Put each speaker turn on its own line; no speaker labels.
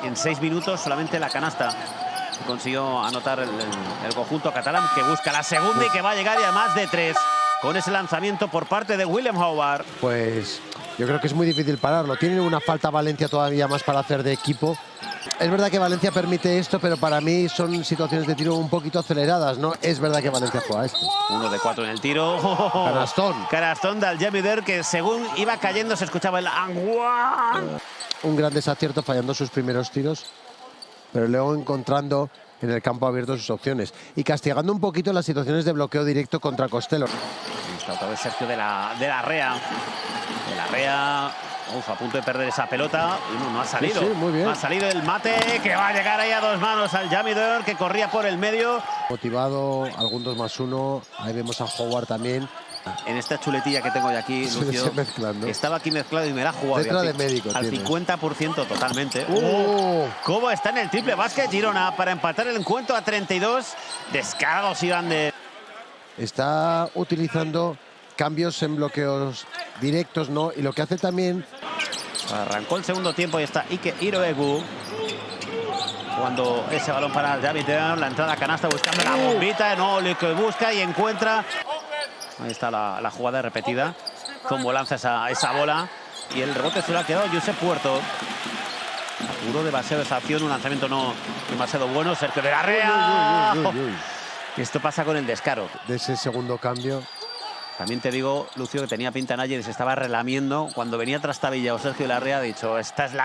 En 6 minutos solamente la canasta consiguió anotar el conjunto catalán, que busca la segunda y que va a llegar ya más de 3 con ese lanzamiento por parte de William Howard.
Pues yo creo que es muy difícil pararlo. Tiene una falta Valencia todavía más para hacer de equipo. Es verdad que Valencia permite esto, pero para mí son situaciones de tiro un poquito aceleradas, ¿no? Es verdad que Valencia juega esto.
1 de 4 en el tiro.
Canastón.
Canastón del Jamider, que según iba cayendo se escuchaba el ¡anguán!
Un gran desacierto fallando sus primeros tiros, pero luego encontrando en el campo abierto sus opciones y castigando un poquito las situaciones de bloqueo directo contra Costello.
Está otra vez Sergio de la Rea. De la Rea, a punto de perder esa pelota y no ha salido.
Sí, muy bien.
No ha salido el mate, que va a llegar ahí a 2 manos al Jamider, que corría por el medio.
Motivado, algún 2+1. Ahí vemos a Howard también.
En esta chuletilla que tengo yo aquí, Lucio, estaba aquí mezclado y me la ha jugado
letra de médico
al
tienes.
50% totalmente. ¿Cómo está en el triple básquet Girona para empatar el encuentro a 32? Descarados iban de...
Está utilizando cambios en bloqueos directos, ¿no? Y lo que hace también...
Arrancó el segundo tiempo y está Ike Iroegu. Cuando ese balón para el Jamider, la entrada a canasta buscando la bombita, no, lo que busca y encuentra... Ahí está la jugada repetida. Cómo lanza esa bola. Y el rebote se lo ha quedado Josep Puerto. Apuro demasiado esa acción. Un lanzamiento no demasiado bueno. Sergio de la Rea. Esto pasa con el descaro.
De ese segundo cambio.
También te digo, Lucio, que tenía pinta Nayer y se estaba relamiendo. Cuando venía trastabillado Sergio de la Rea, ha dicho, esta es la...